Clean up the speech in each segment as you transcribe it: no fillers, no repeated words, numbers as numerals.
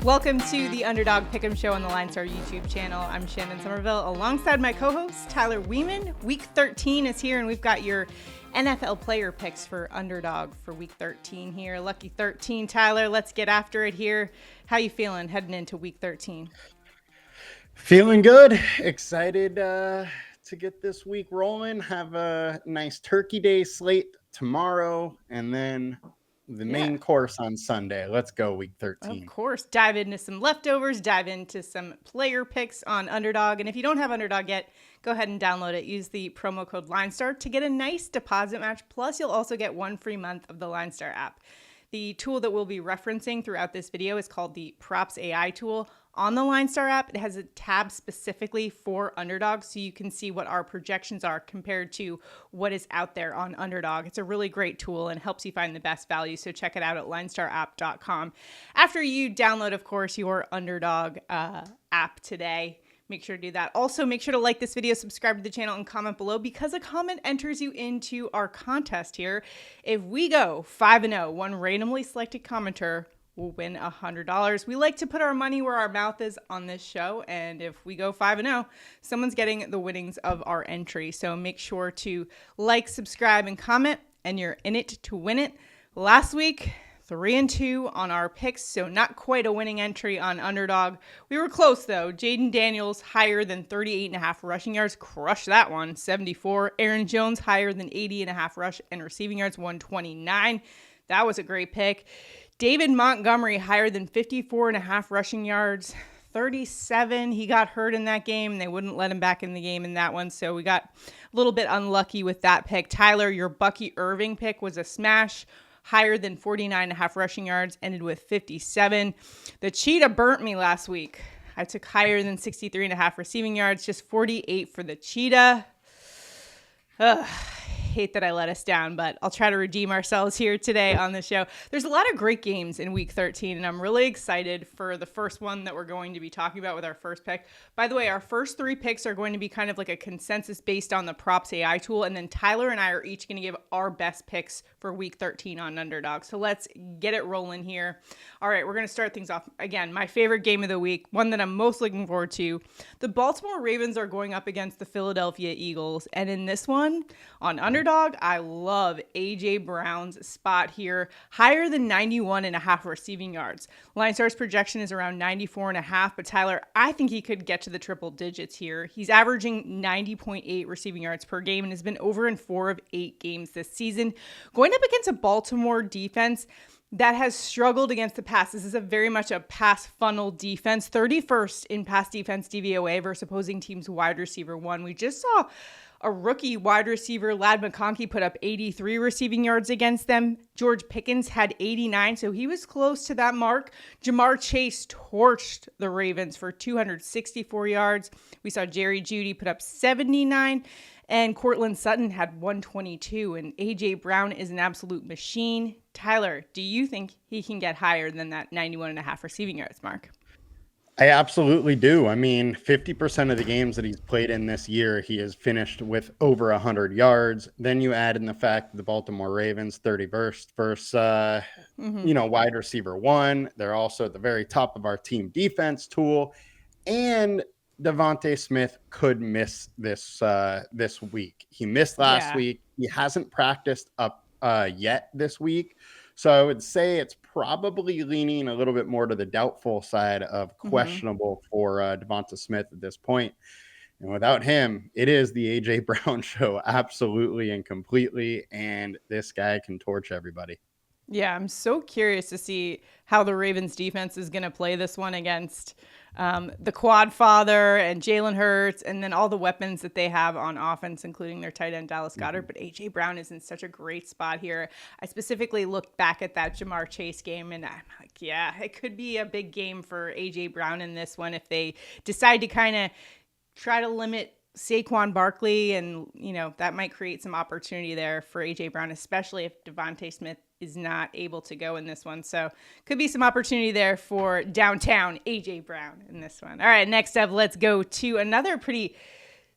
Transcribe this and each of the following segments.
Welcome to the Underdog Pick'em Show on the LineStar YouTube channel. I'm Shannon Sommerville alongside my co-host Tyler Wiemann. Week 13 is here and we've got your NFL player picks for Underdog for week 13 here. Lucky 13, Tyler. Let's get after it here. How you feeling heading into week 13? Feeling good. Excited to get this week rolling. Have a nice Turkey Day slate tomorrow and then the main course on Sunday. Let's go week 13. Of course. Dive into some leftovers, dive into some player picks on Underdog. And if you don't have Underdog yet, go ahead and download it. Use the promo code LineStar to get a nice deposit match. Plus, you'll also get one free month of the LineStar app. The tool that we'll be referencing throughout this video is called the PropsAI tool. On the LineStar app, it has a tab specifically for Underdog, so you can see what our projections are compared to what is out there on Underdog. It's a really great tool and helps you find the best value, so check it out at LineStarApp.com. After you download, of course, your Underdog app today, make sure to do that. Also, make sure to like this video, subscribe to the channel, and comment below because a comment enters you into our contest here. If we go 5-0, one randomly selected commenter will win $100. We like to put our money where our mouth is on this show, and if we go 5-0, someone's getting the winnings of our entry. So make sure to like, subscribe, and comment, and you're in it to win it. Last week, 3-2 on our picks, so not quite a winning entry on Underdog. We were close, though. Jaden Daniels higher than 38.5 rushing yards. Crushed that one, 74. Aaron Jones higher than 80.5 rush and receiving yards, 129. That was a great pick. David Montgomery higher than 54.5 rushing yards, 37. He got hurt in that game. They wouldn't let him back in the game in that one, so we got a little bit unlucky with that pick. Tyler, your Bucky Irving pick was a smash. Higher than 49.5 rushing yards, ended with 57. The Cheetah burnt me last week. I took higher than 63.5 receiving yards, just 48 for the Cheetah. Hate that I let us down, but I'll try to redeem ourselves here today on the show. There's a lot of great games in week 13, and I'm really excited for the first one that we're going to be talking about with our first pick. By the way, our first three picks are going to be kind of like a consensus based on the PropsAI tool, and then Tyler and I are each going to give our best picks for week 13 on Underdog. So let's get it rolling here. All right, we're going to start things off. Again, my favorite game of the week, one that I'm most looking forward to. The Baltimore Ravens are going up against the Philadelphia Eagles, and in this one, on Underdog, I love A.J. Brown's spot here, higher than 91.5 receiving yards. LineStar's projection is around 94.5, but Tyler, I think he could get to the triple digits here. He's averaging 90.8 receiving yards per game and has been over in 4 of 8 games this season. Going up against a Baltimore defense that has struggled against the pass. This is very much a pass funnel defense, 31st in pass defense DVOA versus opposing teams wide receiver 1. We just saw a rookie wide receiver, Ladd McConkey, put up 83 receiving yards against them. George Pickens had 89, so he was close to that mark. Jamar Chase torched the Ravens for 264 yards. We saw Jerry Jeudy put up 79, and Cortland Sutton had 122, and A.J. Brown is an absolute machine. Tyler, do you think he can get higher than that 91.5 receiving yards mark? I absolutely do. I mean, 50% of the games that he's played in this year, he has finished with over 100 yards. Then you add in the fact that the Baltimore Ravens, 31st versus, wide receiver 1. They're also at the very top of our team defense tool. And Devontae Smith could miss this week. He missed last week. He hasn't practiced up yet this week. So I would say it's probably leaning a little bit more to the doubtful side of questionable for Devonta Smith at this point. And without him, it is the A.J. Brown show, absolutely and completely. And this guy can torch everybody. Yeah, I'm so curious to see how the Ravens defense is going to play this one against the quad father and Jalen Hurts, and then all the weapons that they have on offense, including their tight end Dallas Goedert. But A.J. Brown is in such a great spot here. I specifically looked back at that Jamar Chase game, and I'm like, yeah, it could be a big game for A.J. Brown in this one if they decide to kind of try to limit Saquon Barkley, and that might create some opportunity there for A.J. Brown, especially if Devontae Smith is not able to go in this one. So could be some opportunity there for downtown A.J. Brown in this one. All right, next up, let's go to another pretty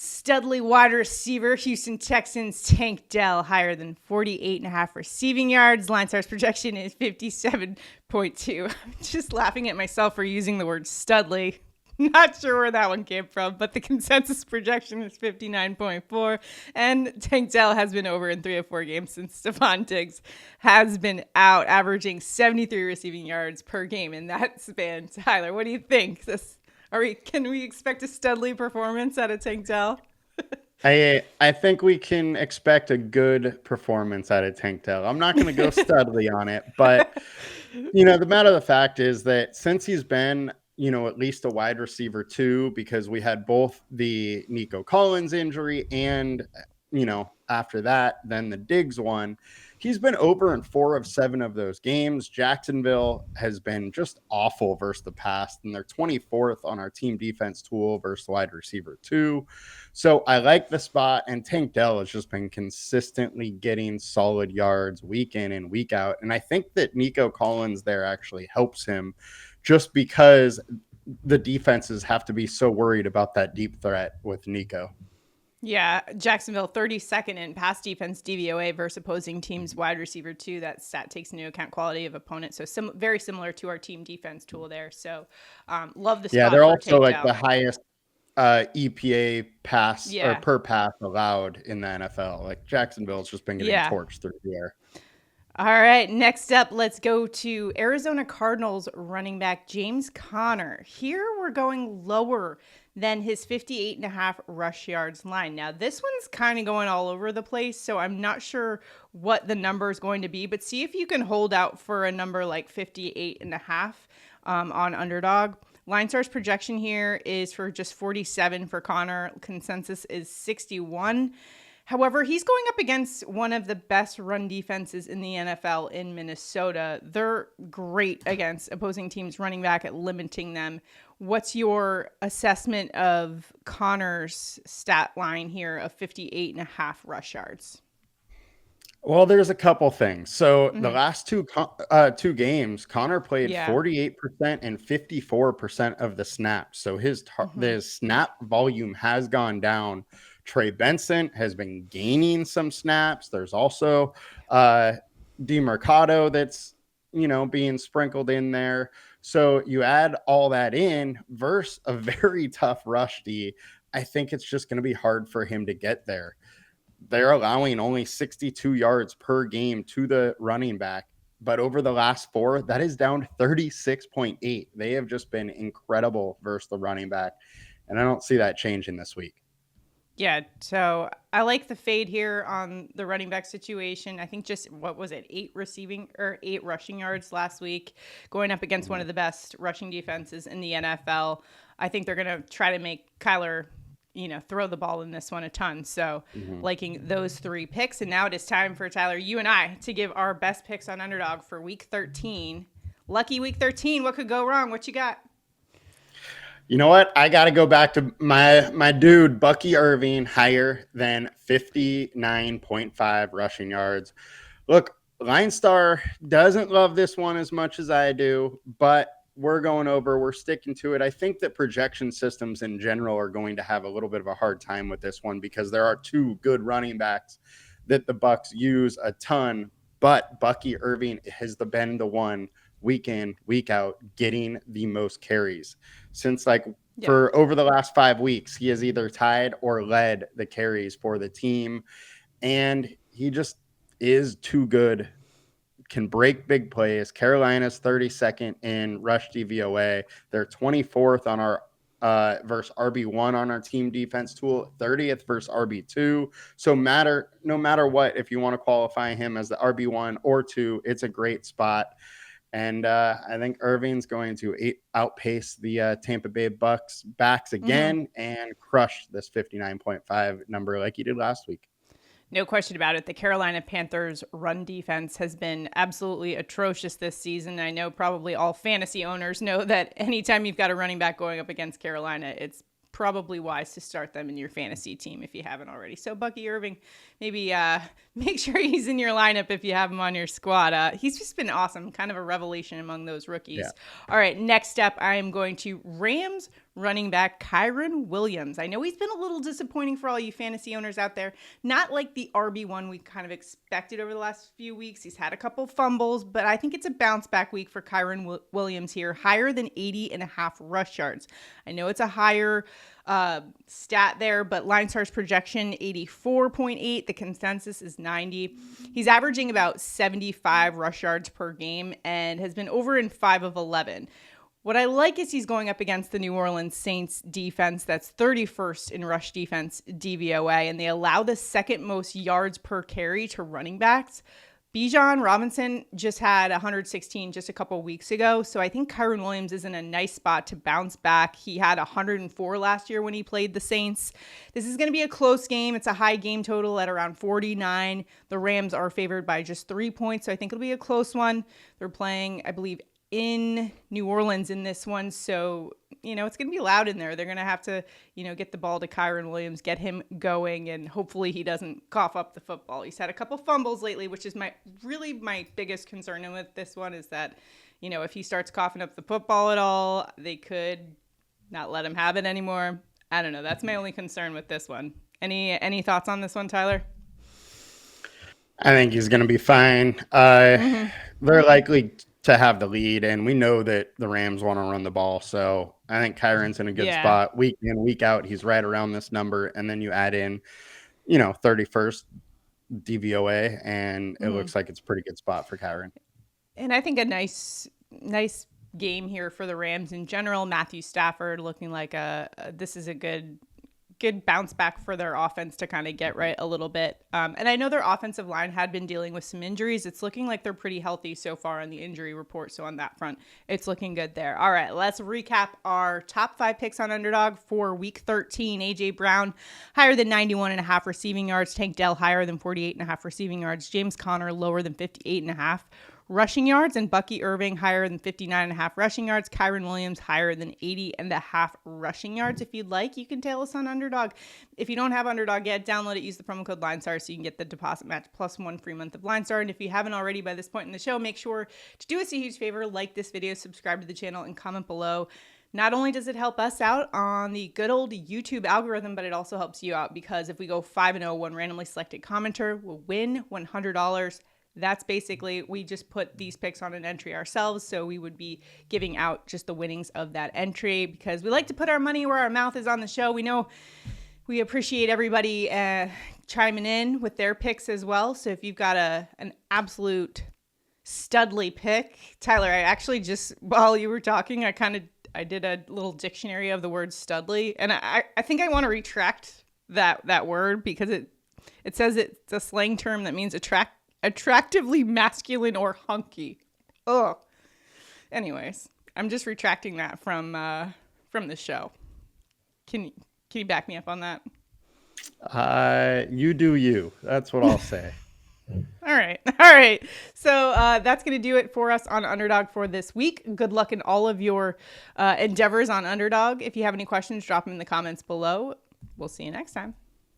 Studley wide receiver, Houston Texans, Tank Dell, higher than 48.5 receiving yards. LineStar's projection is 57.2. I'm just laughing at myself for using the word Studley. Not sure where that one came from, but the consensus projection is 59.4. And Tank Dell has been over in 3 of 4 games since Stephon Diggs has been out, averaging 73 receiving yards per game in that span. Tyler, what do you think? Can we expect a Studley performance out of Tank Dell? I think we can expect a good performance out of Tank Dell. I'm not going to go Studley on it, but the matter of the fact is that since he's been at least a wide receiver 2, because we had both the Nico Collins injury and after that then the Diggs one, he's been over in 4 of 7 of those games. Jacksonville has been just awful versus the past, and they're 24th on our team defense tool versus wide receiver 2. So I like the spot, and Tank Dell has just been consistently getting solid yards week in and week out. And I think that Nico Collins there actually helps him, just because the defenses have to be so worried about that deep threat with Nico. Yeah, Jacksonville 32nd in pass defense DVOA versus opposing teams wide receiver 2. That stat takes into account quality of opponent. So very similar to our team defense tool there. So love the spot. Yeah, they're also like the highest EPA pass or per pass allowed in the NFL. Like Jacksonville's just been getting torched through the air. All right, next up, let's go to Arizona Cardinals running back James Conner. Here we're going lower than his 58.5 rush yards line. Now, this one's kind of going all over the place, so I'm not sure what the number is going to be, but see if you can hold out for a number like 58.5 on Underdog. LineStar's projection here is for just 47 for Conner. Consensus is 61. However, he's going up against one of the best run defenses in the NFL in Minnesota. They're great against opposing teams running back at limiting them. What's your assessment of Conner's stat line here of 58.5 rush yards? Well, there's a couple things. So the last two games, Conner played 48% and 54% of the snaps. So his snap volume has gone down. Trey Benson has been gaining some snaps. There's also DeMercado that's being sprinkled in there. So you add all that in versus a very tough rush D. I think it's just going to be hard for him to get there. They're allowing only 62 yards per game to the running back, but over the last 4, that is down to 36.8. They have just been incredible versus the running back, and I don't see that changing this week. Yeah, so I like the fade here on the running back situation. I think just, 8 rushing yards last week, going up against one of the best rushing defenses in the NFL. I think they're going to try to make Kyler, throw the ball in this one a ton. So liking those 3 picks. And now it is time for Tyler, you and I, to give our best picks on Underdog for week 13. Lucky week 13. What could go wrong? What you got? You know what? I got to go back to my dude, Bucky Irving, higher than 59.5 rushing yards. Look, LineStar doesn't love this one as much as I do, but we're going over. We're sticking to it. I think that projection systems in general are going to have a little bit of a hard time with this one because there are 2 good running backs that the Bucs use a ton, but Bucky Irving has been the one week in, week out, getting the most carries. Since for over the last 5 weeks, he has either tied or led the carries for the team. And he just is too good, can break big plays. Carolina's 32nd in rush DVOA. They're 24th on our versus RB1 on our team defense tool, 30th versus RB2. So no matter what, if you want to qualify him as the RB1 or 2, it's a great spot. And I think Irving's going to outpace the Tampa Bay Bucks backs again and crush this 59.5 number like he did last week. No question about it. The Carolina Panthers run defense has been absolutely atrocious this season. I know probably all fantasy owners know that anytime you've got a running back going up against Carolina, it's probably wise to start them in your fantasy team if you haven't already. So Bucky Irving, maybe make sure he's in your lineup if you have him on your squad. He's just been awesome, kind of a revelation among those rookies. Yeah. All right, next up, I am going to Rams running back Kyren Williams. I know he's been a little disappointing for all you fantasy owners out there. Not like the RB1 we kind of expected over the last few weeks. He's had a couple fumbles, but I think it's a bounce back week for Kyren Williams here. Higher than 80.5 rush yards. I know it's a higher stat there, but LineStar's projection 84.8. The consensus is 90. He's averaging about 75 rush yards per game and has been over in 5 of 11. What I like is he's going up against the New Orleans Saints defense that's 31st in rush defense DVOA, and they allow the second most yards per carry to running backs. Bijan Robinson just had 116 just a couple weeks ago, so I think Kyren Williams is in a nice spot to bounce back. He had 104 last year when he played the Saints. This is going to be a close game. It's a high game total at around 49. The Rams are favored by just 3 points, so I think it'll be a close one. They're playing, I believe, in New Orleans in this one, so it's going to be loud in there. They're going to have to get the ball to Kyren Williams, get him going, and hopefully he doesn't cough up the football. He's had a couple fumbles lately, which is my biggest concern with this one, is that if he starts coughing up the football at all, they could not let him have it anymore. I don't know. That's my only concern with this one. Any thoughts on this one, Tyler? I think he's going to be fine. Very likely to have the lead, and we know that the Rams want to run the ball, so I think Kyren's in a good spot. Week in, week out, he's right around this number, and then you add in 31st DVOA, and it looks like it's a pretty good spot for Kyren. And I think a nice game here for the Rams in general. Matthew Stafford looking like this is a good bounce back for their offense to kind of get right a little bit. And I know their offensive line had been dealing with some injuries. It's looking like they're pretty healthy so far on the injury report. So on that front, it's looking good there. All right, let's recap our top 5 picks on Underdog for week 13. AJ Brown, higher than 91.5 receiving yards. Tank Dell, higher than 48.5 receiving yards. James Conner, lower than 58.5 rushing yards, and Bucky Irving higher than 59.5 rushing yards. Kyren Williams higher than 80.5 rushing yards. If you'd like, you can tail us on Underdog. If you don't have Underdog yet, download it. Use the promo code LineStar so you can get the deposit match plus 1 free month of LineStar. And if you haven't already by this point in the show, make sure to do us a huge favor, like this video, subscribe to the channel, and comment below. Not only does it help us out on the good old YouTube algorithm, but it also helps you out, because if we go 5-0, one randomly selected commenter will win $100. That's basically, we just put these picks on an entry ourselves, so we would be giving out just the winnings of that entry, because we like to put our money where our mouth is on the show. We know we appreciate everybody chiming in with their picks as well. So if you've got an absolute studly pick, Tyler, I actually just, while you were talking, I did a little dictionary of the word studly, and I think I want to retract that word, because it says it's a slang term that means attractively masculine or hunky. Ugh. Anyways, I'm just retracting that from the show. Can you back me up on that? You do you. That's what I'll say. All right. So that's going to do it for us on Underdog for this week. Good luck in all of your endeavors on Underdog. If you have any questions, drop them in the comments below. We'll see you next time.